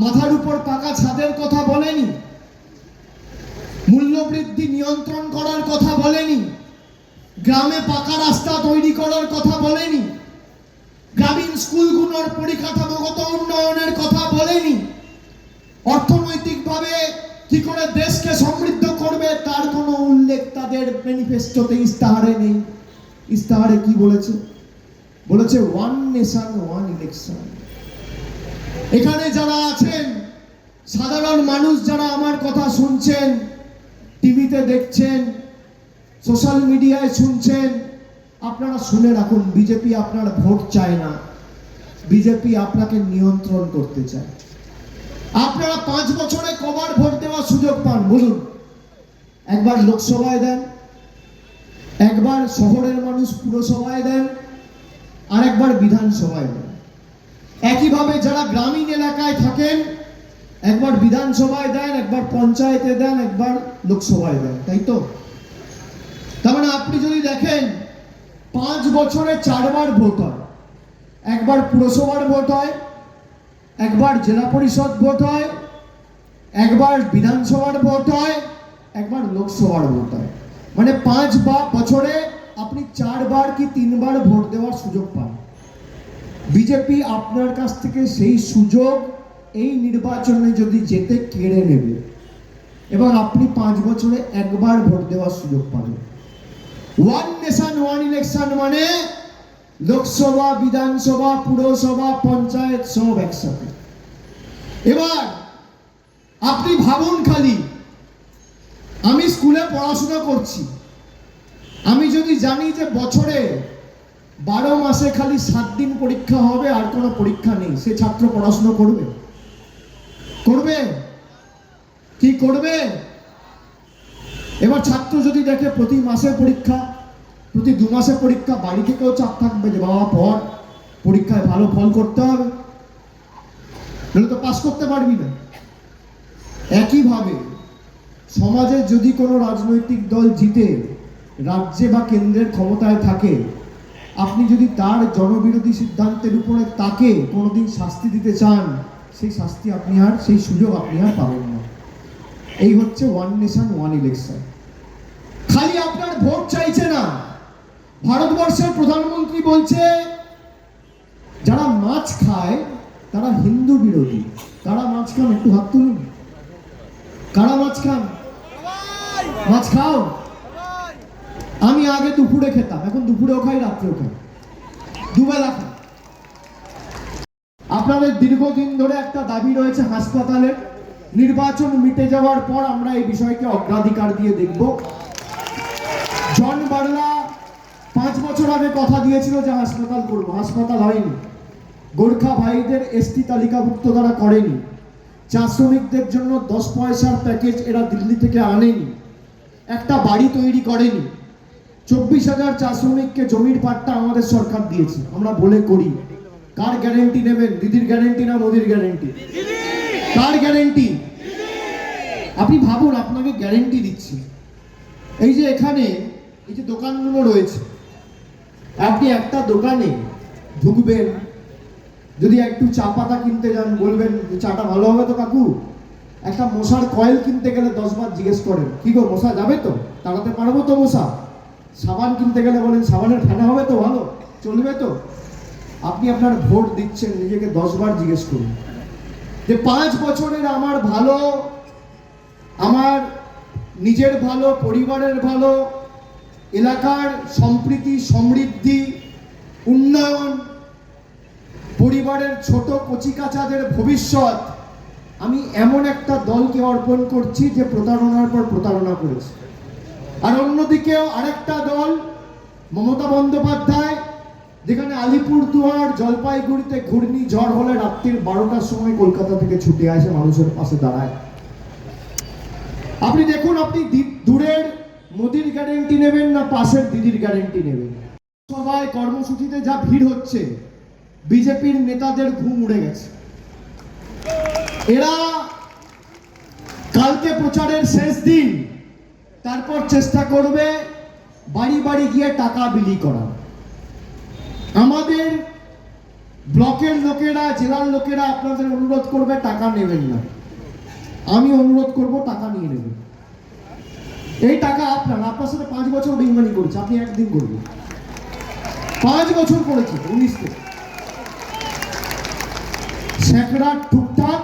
মাথার উপর পাকা ছাদের কথা বলেনি, মূল্যবৃদ্ধি নিয়ন্ত্রণ করার কথা বলেনি, গ্রামে পাকা রাস্তা তৈরি করার কথা বলেনি, গ্রামীণ স্কুলগুলোর পরিকাঠামোগত উন্নয়নের কথা বলেনি, অর্থনৈতিকভাবে কি করে দেশকে সমৃদ্ধ করবে তার কোনো উল্লেখ তাদের ম্যানিফেস্টোতে ইস্তাহারে নেই। ইস্তাহারে কি বলেছে? বলেছে ওয়ান নেশন ওয়ান ইলেকশন। এখানে যারা আছেন সাধারণ মানুষ, যারা আমার কথা শুনছেন, টিভিতে দেখছেন, সোশ্যাল মিডিয়ায় শুনছেন, আপনারা শুনে রাখুন, বিজেপি আপনার ভোট চায় না, বিজেপি আপনাকে নিয়ন্ত্রণ করতে চায়। আপনারা 5 বছরে কবার ভোট দেওয়ার সুযোগ পান বলুন? একবার লোকসভায় দেন, একবার শহরের মানুষ পুরসভায় দেন, আর একবার বিধানসভায় দেন। একইভাবে যারা গ্রামীণ এলাকায় থাকেন, একবার বিধানসভায় দেন, একবার পঞ্চায়েতে দেন, একবার লোকসভায় দেন, তাই তো? তার মানে আপনি যদি দেখেন 5 বছরে 4 বার ভোট হয়। একবার পুরসভার ভোট হয়, একবার জেলা পরিষদ ভোট হয়, একবার বিধানসভার ভোট হয়, একবার লোকসভার ভোট হয়। মানে 5 বছরে আপনি 4 বার কি 3 বার ভোট দেওয়ার সুযোগ পান। বিজেপি আপনার কাছ থেকে সেই সুযোগ এই নির্বাচনে যদি যেতে কেড়ে নেবে এবং আপনি 5 বছরে একবার ভোট দেওয়ার সুযোগ পাবেন। ওয়ান নেশন ওয়ান ইলেকশন মানে লোকসভা, বিধানসভা, পুরসভা, পঞ্চায়েত সব একসাথে। এবার আপনি ভাবুন, খালি আমি স্কুলে পড়াশোনা করছি, আমি যদি জানি যে বছরে 12 মাসে খালি 7 দিন পরীক্ষা হবে আর কোনো পরীক্ষা নেই, সে ছাত্র পড়াশোনা করবে? করবে কি করবে? এবার ছাত্র যদি দেখে প্রতি মাসে পরীক্ষা, প্রতি 2 মাসে পরীক্ষা, বাড়ি থেকেও চাপ থাকবে যে বাবা পড়, পরীক্ষায় ভালো ফল করতে হবে, নাহলে তো পাস করতে পারবি না। একইভাবে সমাজে যদি কোনো রাজনৈতিক দল জিতে রাজ্যে বা কেন্দ্রের ক্ষমতায় থাকে, আপনি যদি তার জনবিরোধী সিদ্ধান্তের উপরে তাকে কোনোদিন শাস্তি দিতে চান, সেই শাস্তি আপনি আর, সেই সুযোগ আপনি আর পাবেন না। এই হচ্ছে ওয়ান নেশন ওয়ান ইলেকশন। খালি আপনার ভোট চাইছে না, ভারতবর্ষের প্রধানমন্ত্রী বলছে যারা মাছ খায় তারা হিন্দু বিরোধী। কারা মাছ খান? একটু হাত তুলুন। কারা মাছ খান? মাছ খাও? আমি আগে দুপুরে খেতাম, এখন দুপুরেও খাই, রাত্রেও খাই, দুবেলা খাই। আপনাদের দীর্ঘদিন ধরে একটা দাবি রয়েছে হাসপাতালের। নির্বাচন মিটে যাওয়ার পর আমরা এই বিষয়কে অগ্রাধিকার দিয়ে দেখব। জন বার্লা 5 বছর আগে কথা দিয়েছিল যে হাসপাতাল করবো, হাসপাতাল হয়নি। গোর্খা ভাইদের এসটি তালিকাভুক্ত তারা করেনি। চা শ্রমিকদের জন্য 10 পয়সার প্যাকেজ এরা দিল্লি থেকে আনেনি। একটা বাড়ি তৈরি করেনি। 24,000 চা শ্রমিককে জমির পাট্টা আমাদের সরকার দিয়েছে। আমরা বলে করি, কার গ্যারেন্টি নেবেন? দিদির গ্যারেন্টি না মোদির গ্যারেন্টি? কার গ্যারেন্টি? আপনি ভাবুন, আপনাকে গ্যারেন্টি দিচ্ছি। এই যে এখানে এই যে দোকানগুলো রয়েছে, আপনি একটা দোকানে ঢুকবেন, যদি একটু চা পাতা কিনতে যান বলবেন চাটা ভালো হবে তো কাকু? একটা মশার কয়েল কিনতে গেলে 10 বার জিজ্ঞেস করেন, কি গো মশা যাবে তো, তাড়াতে পারবো তো মশা? সাবান কিনতে গেলে বলেন সাবানের ফেনা হবে তো, ভালো চলবে তো? আপনি আপনার ভোট দিচ্ছেন, নিজেকে 10 বার জিজ্ঞেস করুন যে 5 বছরের আমার ভালো, আমার নিজের ভালো, পরিবারের ভালো, এলাকার সম্প্রীতি, সমৃদ্ধি, উন্নয়ন, পরিবারের ছোট কচিকাচাদের ভবিষ্যৎ আমি এমন একটা দলকে অর্পণ করছি যে প্রতারণার পর প্রতারণা করেছে। আর অন্যদিকেও আরেকটা দল মমতা বন্দ্যোপাধ্যায়, যেখানে আলিপুরদুয়ার, জলপাইগুড়িতে ঘূর্ণিঝড় হলে রাত্রির 12টার সময় কলকাতা থেকে ছুটে আসে, মানুষের পাশে দাঁড়ায়। আপনি দেখুন, আপনি দূরের মোদির গ্যারেন্টি নেবেন না পাশের দিদির গ্যারেন্টি নেবেন? সবাই কর্মসূচিতে যা ভিড় হচ্ছে, বিজেপির নেতাদের ঘুম উড়ে গেছে। এরা কালকে প্রচারের শেষ দিন, তারপর চেষ্টা করবে বাড়ি বাড়ি গিয়ে টাকা বিলি করা। আমাদের ব্লকের লোকেরা, জেলার লোকেরা আপনাদের অনুরোধ করবে টাকা নেবেন না। আমি অনুরোধ করব টাকা নিয়ে নেবেন। এই টাকা আপনার সাথে 5 বছর বেইমানি করেছে, আপনি একদিন করবেন। 5 বছর করেছে 19 থেকে। স্যাকরা টুকটাক,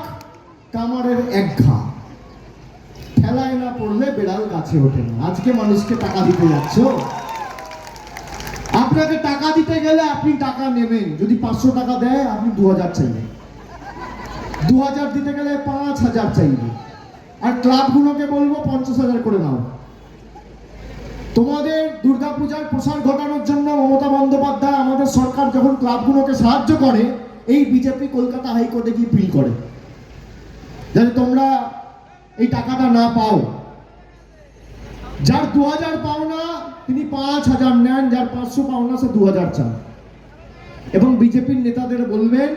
কামারের এক ঘা, ঠেলায় না পড়লে বেড়াল গাছে ওঠে না। আজকে মানুষকে টাকা দিতে যাচ্ছ, আপনাকে টাকা দিতে গেলে আপনি টাকা নেবেন। যদি 500 টাকা দেয়, আপনি 2000 চাইবেন। 2000 দিতে গেলে 5000 চাইবেন। আর ক্লাবগুলোকে বলবো 50,000 করে নাও। তোমাদের দুর্গাপূজার প্রসার ঘটানোর জন্য মমতা বন্দ্যোপাধ্যায়, আমাদের সরকার যখন ক্লাবগুলোকে সাহায্য করে, এই বিজেপি কলকাতা হাইকোর্টে গিয়ে পিল করে যাতে তোমরা এই টাকাটা না পাও। যার 2000 পাও না তিনি 5000 নেন, যার 500 পাও না সে 2000 চান। এবং বিজেপির নেতাদের বলবেন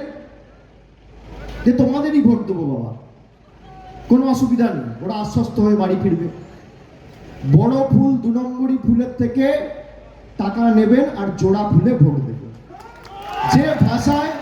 যে তোমাদেরই ভোট দেবো বাবা, কোনো অসুবিধা নেই। ওরা আশ্বস্ত হয়ে বাড়ি ফিরবে। বড় ফুল 2 নম্বরই ফুলের থেকে টাকা নেবেন আর জোড়া ফুলে ভোট দেবেন। যে ভাষায়